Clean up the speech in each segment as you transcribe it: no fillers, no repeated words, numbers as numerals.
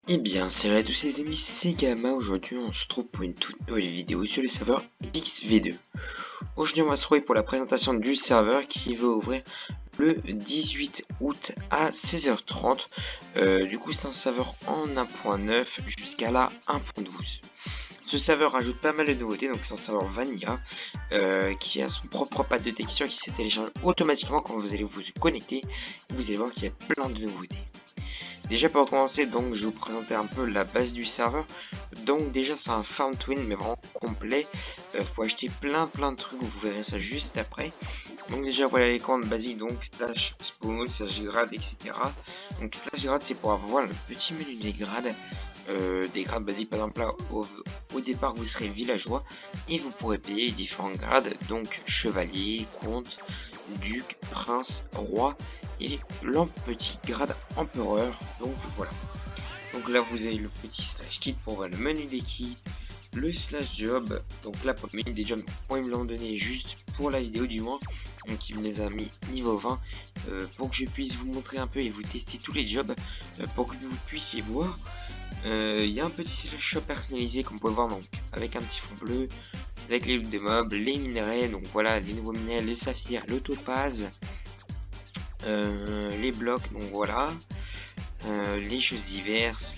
Eh bien, salut à tous les amis, c'est Gamma. Aujourd'hui, on se trouve pour une toute nouvelle vidéo sur le serveur XV2. Aujourd'hui, on va se trouver pour la présentation du serveur qui va ouvrir le 18 août à 16h30. Du coup, c'est un serveur en 1.9 jusqu'à la 1.12. Ce serveur rajoute pas mal de nouveautés, donc c'est un serveur Vanilla qui a son propre pack de texture qui se télécharge automatiquement quand vous allez vous connecter. Vous allez voir qu'il y a plein de nouveautés. Déjà pour commencer, donc je vais vous présenter un peu la base du serveur. Donc déjà c'est un farm twin mais vraiment complet. Faut acheter plein de trucs, vous verrez ça juste après. Donc déjà voilà les commandes basiques, donc slash spawn, slash grade, etc. Donc slash grade c'est pour avoir le petit menu des grades. Des grades basiques, par exemple là au départ vous serez villageois et vous pourrez payer les différents grades, donc chevalier, comte, duc, prince, roi et petit grade empereur. Donc voilà, donc là vous avez le petit slash kit pour voir le menu des kits, le slash job, donc là pour le menu des jobs, ils me l'ont donné juste pour la vidéo du moins, donc il me les a mis niveau 20 pour que je puisse vous montrer un peu et vous tester tous les jobs pour que vous puissiez voir. Il y a un petit shop personnalisé comme vous pouvez voir, donc avec un petit fond bleu, avec les loots des mobs, les minerais, donc voilà les nouveaux minerais, le saphir, le topaz, les blocs, donc voilà, les choses diverses,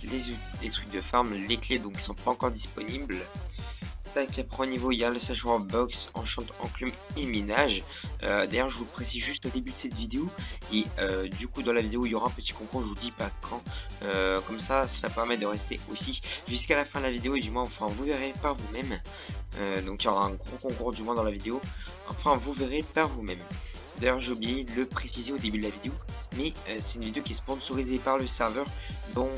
les trucs de farm, les clés donc qui sont pas encore disponibles. Tac, après au niveau il y a le séjour box, enchante, enclume et minage. D'ailleurs je vous le précise juste au début de cette vidéo et du coup dans la vidéo il y aura un petit concours, je vous dis pas quand, comme ça permet de rester aussi jusqu'à la fin de la vidéo et du moins enfin vous verrez par vous-même. Donc il y aura un gros concours du moins dans la vidéo, enfin vous verrez par vous-même. D'ailleurs j'ai oublié de le préciser au début de la vidéo, mais c'est une vidéo qui est sponsorisée par le serveur, donc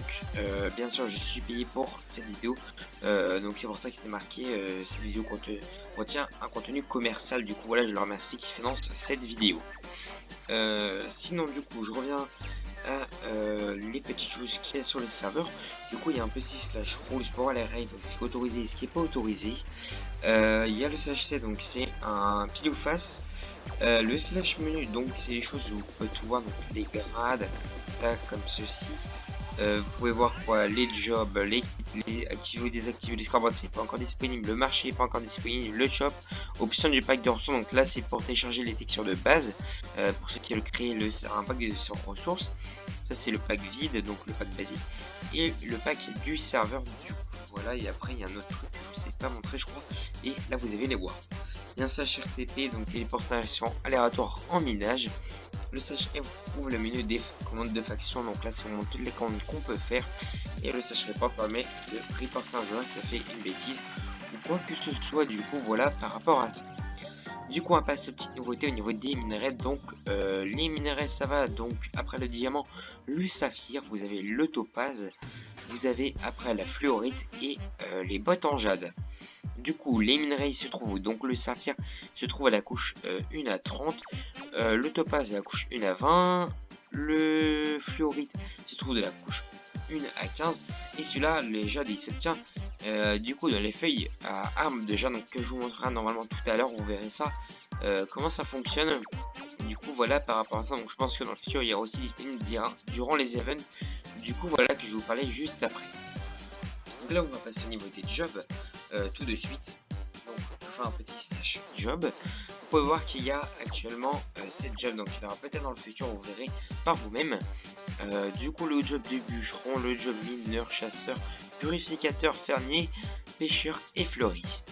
bien sûr je suis payé pour cette vidéo, donc c'est pour ça qu'il est marqué cette vidéo contient un contenu commercial. Du coup voilà, je le remercie qui finance cette vidéo. Sinon du coup je reviens à les petites choses qu'il y a sur le serveur. Du coup il y a un petit slash rules pour voir les règles, donc ce qui est autorisé et ce qui est pas autorisé. Il y a le slash C, donc c'est un pile ou face. Le slash menu, donc c'est les choses où vous pouvez tout voir, donc les grades, tac, comme ceci. Vous pouvez voir quoi, les jobs, les activer ou désactiver les scoreboards, c'est pas encore disponible, le marché est pas encore disponible, le shop, option du pack de ressources, donc là c'est pour télécharger les textures de base, pour ceux qui veulent créer un pack de ressources. Ça c'est le pack vide, donc le pack basique, et le pack du serveur du coup. Voilà, et après il y a un autre truc que je vous sais pas montrer je crois, et là vous avez les voies. Bien ça RTP, donc téléportation aléatoire en minage. Le slash F ouvre le menu des commandes de faction, donc là c'est vraiment toutes les commandes qu'on peut faire. Et le slash report permet de reporter un joueur qui a fait une bêtise ou quoi que ce soit, du coup voilà par rapport à ça. Du coup on va passer aux petites nouveautés au niveau des minerais. Donc les minerais ça va, donc après le diamant, le saphir, vous avez le topaz, vous avez après la fluorite et les bottes en jade. Du coup, les minerais se trouvent, donc le saphir se trouve à la couche 1 à 30, le topaz à la couche 1 à 20, le fluorite se trouve de la couche 1 à 15, et celui-là, les jades, il se tient du coup dans les feuilles à armes de jade, donc que je vous montrerai normalement tout à l'heure, vous verrez ça, comment ça fonctionne. Du coup, voilà par rapport à ça, donc je pense que dans le futur, il y aura aussi disponible durant les events, du coup, voilà que je vous parlais juste après. Donc là, on va passer au niveau des jobs tout de suite. Donc, on va faire un petit slash job. Vous pouvez voir qu'il y a actuellement 7 jobs. Donc, il y aura peut-être dans le futur, vous verrez par vous-même. Du coup, le job de bûcheron, le job mineur, chasseur, purificateur, fermier, pêcheur et fleuriste.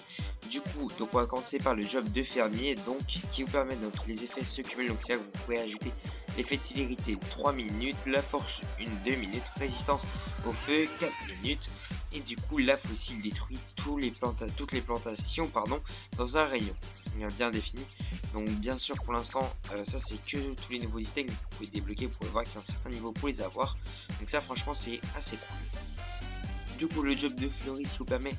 Du coup, donc on va commencer par le job de fermier, donc qui vous permet, donc les effets se cumulent, donc c'est là que vous pouvez ajouter l'effet de célérité 3 minutes, la force 2 minutes, résistance au feu 4 minutes, et du coup la fossile détruit toutes les plantations dans un rayon bien défini. Donc bien sûr pour l'instant ça c'est que tous les nouveaux items que vous pouvez débloquer, vous pouvez voir qu'il y a un certain niveau pour les avoir, donc ça franchement c'est assez cool. Du coup le job de fleuriste vous permet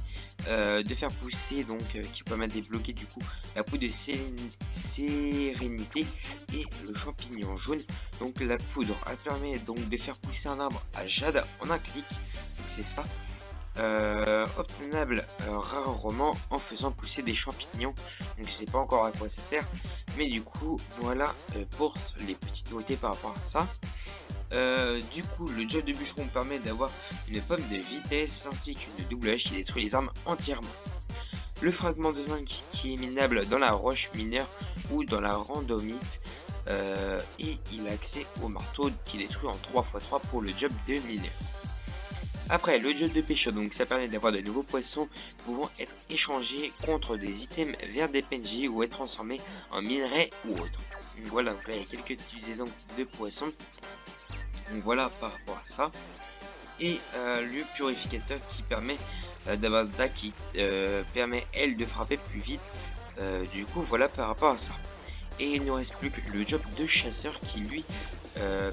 de faire pousser, donc qui vous permet de débloquer du coup la poudre de sérénité et le champignon jaune. Donc la poudre elle permet donc de faire pousser un arbre à jade en un clic, donc c'est ça. obtenable rarement en faisant pousser des champignons. Donc je sais pas encore à quoi ça sert, mais du coup voilà pour les petites nouveautés par rapport à ça. Du coup, le job de bûcheron permet d'avoir une pomme de vitesse ainsi qu'une double hache qui détruit les armes entièrement. Le fragment de zinc qui est minable dans la roche mineure ou dans la randomite, et il a accès au marteau qui détruit en 3x3 pour le job de mineur. Après, le job de pêcheur, donc ça permet d'avoir de nouveaux poissons pouvant être échangés contre des items vers des PNJ ou être transformés en minerais ou autres. Donc voilà, donc là il y a quelques utilisations de poissons. Donc voilà par rapport à ça. Et le purificateur qui permet d'avoir qui permet elle de frapper plus vite. Du coup voilà par rapport à ça. Et il ne reste plus que le job de chasseur qui lui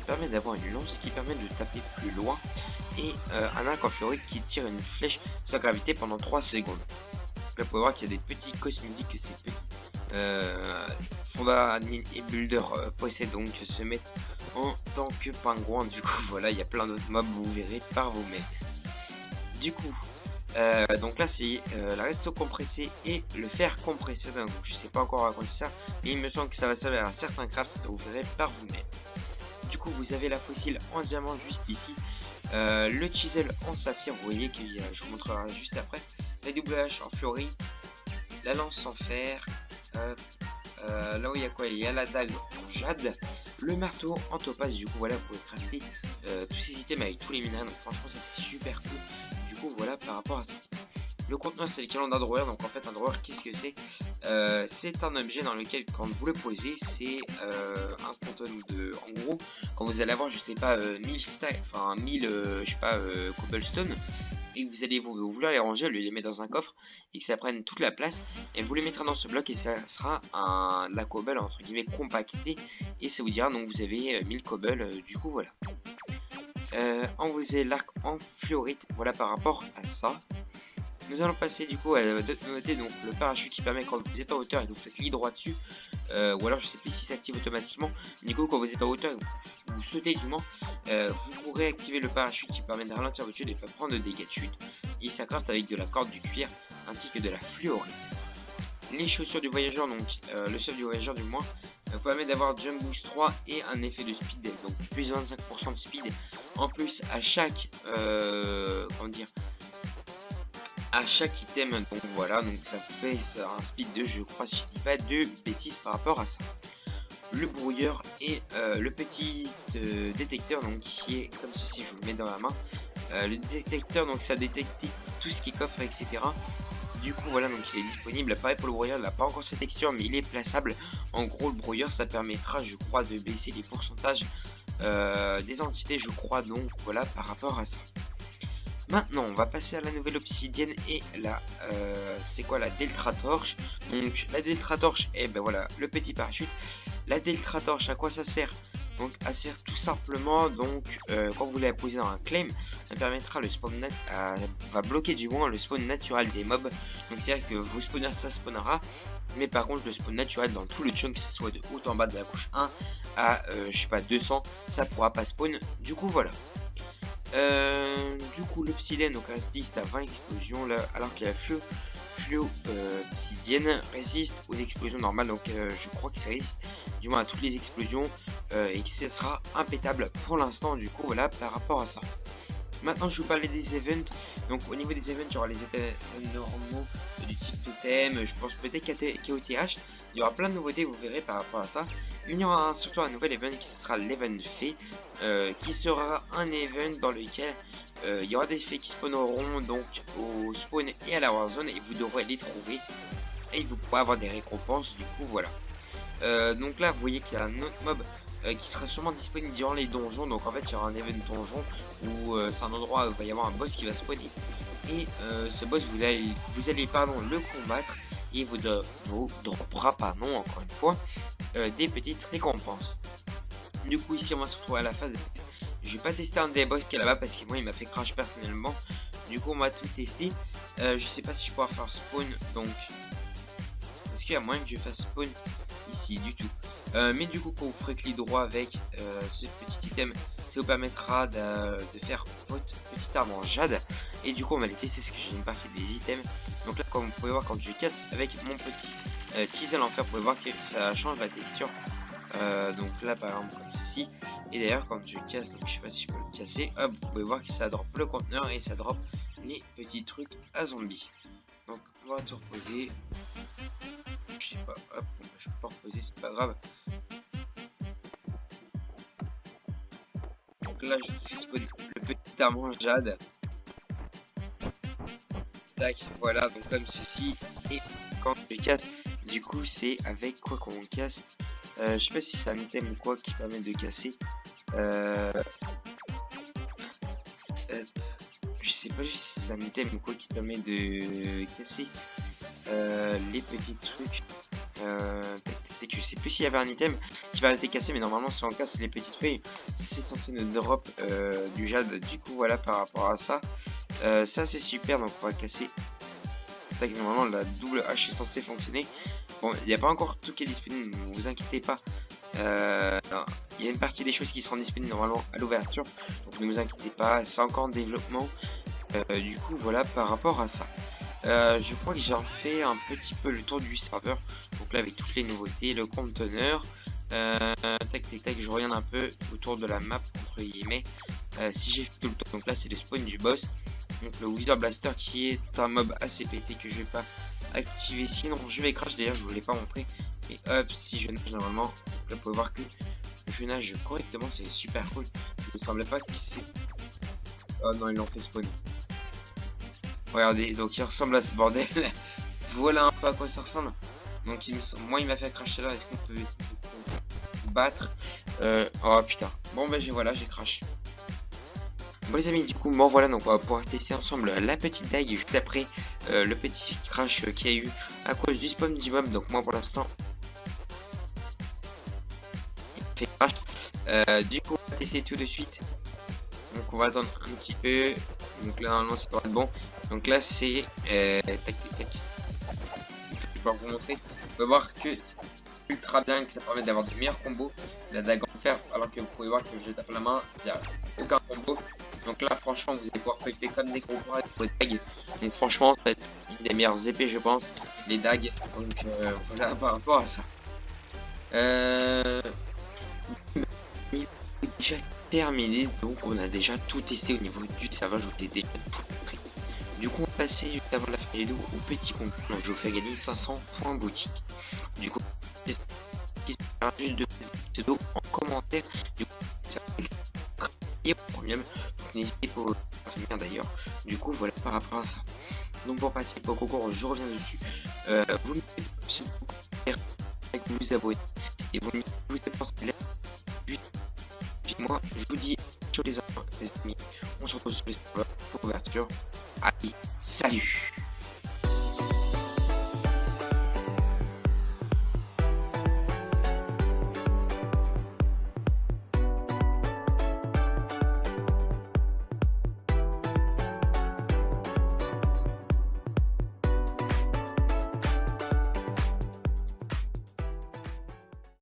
permet d'avoir une lance qui permet de taper plus loin. Et un arc en fluorite qui tire une flèche sans gravité pendant 3 secondes. Là, vous pouvez voir qu'il y a des petits cosmétiques que ces petits Fonda, Admin et Builder possèdent, donc se mettre en tant que pingouin. Du coup, voilà, il y a plein d'autres mobs, vous verrez par vous-même. Du coup, donc là, c'est la redstone compressée et le fer compressé. Donc, je sais pas encore à quoi ça sert, mais il me semble que ça va servir à certains crafts, vous verrez par vous-même. Du coup, vous avez la fossile en diamant juste ici. Le chisel en saphir, vous voyez que je vous montrerai juste après. La double hache en fluorite, la lance en fer, là où il y a quoi, il y a la dague en jade, le marteau en topaz. Du coup voilà, vous pouvez crafter tous ces items avec tous les minerais, donc franchement ça c'est super cool. Du coup voilà par rapport à ça. Le conteneur c'est le calendrier drawer. Donc en fait un drawer, qu'est-ce que c'est? C'est un objet dans lequel quand vous le posez, c'est un conteneur de, en gros quand vous allez avoir je sais pas 1000 stacks, enfin 1000 je sais pas cobblestone, et vous allez vouloir les ranger, les mettre dans un coffre et que ça prenne toute la place, et vous les mettrez dans ce bloc et ça sera la cobble entre guillemets compactée, et ça vous dira donc vous avez 1000 cobble. Du coup voilà. Envoyer l'arc en fluorite, voilà par rapport à ça. Nous allons passer du coup à d'autres nouveautés, donc le parachute qui permet quand vous êtes en hauteur et que vous faites clic droit dessus, ou alors je sais plus si ça s'active automatiquement. Du coup quand vous êtes en hauteur et vous sautez du moins, vous pourrez activer le parachute qui permet de ralentir votre chute et de pas prendre de dégâts de chute. Il s'accorde avec de la corde, du cuir ainsi que de la fluorite. Les chaussures du voyageur, donc le seul du voyageur du moins, permet d'avoir Jump Boost 3 et un effet de speed, donc plus 25% de speed en plus à chaque comment dire, à chaque item. Donc voilà, donc ça fait un speed de, je crois si je dis pas de bêtises par rapport à ça. Le brouilleur et le petit détecteur, donc qui est comme ceci, je vous le mets dans la main. Le détecteur, donc ça détecte tout ce qui est coffre, etc. Du coup voilà, donc il est disponible. Pareil pour le brouilleur, il n'a pas encore sa texture mais il est plaçable. En gros le brouilleur ça permettra je crois de baisser les pourcentages des entités, je crois. Donc voilà par rapport à ça. Maintenant on va passer à la nouvelle obsidienne et la c'est quoi, la Delta Torche. Donc la Delta Torche, et ben voilà le petit parachute. La Delta Torche, à quoi ça sert? Donc elle sert tout simplement, donc quand vous la posez dans un claim, elle permettra le spawn va bloquer du moins le spawn naturel des mobs. Donc c'est à dire que vos spawners ça spawnera, mais par contre le spawn naturel dans tout le chunk, que ce soit de haut en bas de la couche 1 à je sais pas 200, ça pourra pas spawn. Du coup voilà. Du coup l'obsidienne donc résiste à 20 explosions là, alors que la obsidienne résiste aux explosions normales. Donc je crois que ça résiste du moins à toutes les explosions et que ce sera impétable pour l'instant. Du coup voilà par rapport à ça. Maintenant je vous parlais des events. Donc au niveau des events, il y aura les events normaux du type totem, je pense peut-être KOTH. Il y aura plein de nouveautés, vous verrez par rapport à ça. Mais il y aura surtout un nouvel event qui sera l'event fée, qui sera un event dans lequel il y aura des fées qui spawneront donc au spawn et à la warzone, et vous devrez les trouver et vous pourrez avoir des récompenses. Du coup voilà. Donc là vous voyez qu'il y a un autre mob qui sera sûrement disponible durant les donjons. Donc en fait il y aura un event donjon où c'est un endroit où il va y avoir un boss qui va spawner, et ce boss vous allez le combattre, et vous droppera encore une fois des petites récompenses. Du coup ici on va se retrouver à la phase de test. Je vais pas tester un des boss qui est là-bas parce que moi il m'a fait crash personnellement. Du coup on va tout tester. Je sais pas si je pourrais faire spawn, donc est-ce qu'il y a moyen que je fasse spawn ici? Du tout. Mais du coup quand vous ferez clic droit avec ce petit item, ça vous permettra de faire votre petite arme en jade Et du coup on va les tester parce que j'ai une partie des items. Donc là comme vous pouvez voir quand je casse avec mon petit teasel en fer, vous pouvez voir que ça change la texture. Donc là par exemple comme ceci. Et d'ailleurs quand je casse, donc je sais pas si je peux le casser, hop, vous pouvez voir que ça drop le conteneur et ça drop les petits trucs à zombies. Donc on va tout reposer. Je sais pas, hop, je peux pas reposer, c'est pas grave. Donc là je fais spawn le petit arbre jade. Tac, voilà, donc comme ceci. Et quand je casse, du coup c'est avec quoi qu'on casse. Je sais pas si c'est un item ou quoi qui permet de casser. Je sais pas si c'est un item ou quoi qui permet de casser les petits trucs. Je sais plus s'il y avait un item qui va être cassé, mais normalement si on casse les petites feuilles, c'est censé nous drop du jade. Du coup voilà par rapport à ça. Ça c'est super, donc on va casser. Normalement la double hache est censée fonctionner. Bon, il n'y a pas encore tout qui est disponible, ne vous inquiétez pas. Il y a une partie des choses qui seront disponibles normalement à l'ouverture, donc ne vous inquiétez pas, c'est encore en développement. Du coup voilà par rapport à ça. Je crois que j'ai refait un petit peu le tour du serveur, donc là avec toutes les nouveautés, le conteneur. Tac tac tac, je regarde un peu autour de la map entre guillemets. Si j'ai fait tout le tour, donc là c'est le spawn du boss, donc le Wither Blaster qui est un mob assez pété que je vais pas activer, sinon je vais crash. D'ailleurs je vous l'ai pas montré, et hop, si je nage normalement, là vous pouvez voir que je nage correctement, c'est super cool. Il me semblait pas que c'est... Oh non, ils l'ont fait spawn. Regardez, donc il ressemble à ce bordel. Voilà un peu à quoi ça ressemble. Donc moi il m'a fait cracher là, est-ce qu'on peut battre oh putain, bon bah voilà, j'ai crash. Bon les amis, du coup bon voilà, donc on va pouvoir tester ensemble la petite dague juste après le petit crash qu'il y a eu à cause du spawn du mob. Donc moi pour l'instant il fait crash. Du coup on va tester tout de suite. Donc on va attendre un petit peu. Donc là normalement ça devrait être bon. Donc là c'est tac tac tac. Je vais vous montrer. Vous pouvez voir que c'est ultra bien, que ça permet d'avoir du meilleur combo. La dague en fer, alors que vous pouvez voir que je tape la main, il n'y a aucun combo. Donc là franchement vous allez pouvoir péter comme des gros bras avec vos dagues. Donc franchement ça va être une des meilleures épées je pense, les dagues. Donc voilà par rapport à ça. Déjà terminé, donc on a déjà tout testé au niveau du serveur, je vous ai déjà tout montré. Du coup on va passer juste avant la fin de vidéo au petit concours. Donc je vous fais gagner 500 points boutique. Du coup juste de pseudo en commentaire. Du coup ça et au premium, donc n'hésitez pas à finir d'ailleurs. Du coup voilà par rapport à ça. Donc pour participer au concours, je reviens dessus. Vous mettez vous abonnez et vous pensez là. Puis moi je vous dis ciao les amis, on se retrouve sur les serveurs pour l'ouverture. Allez, salut!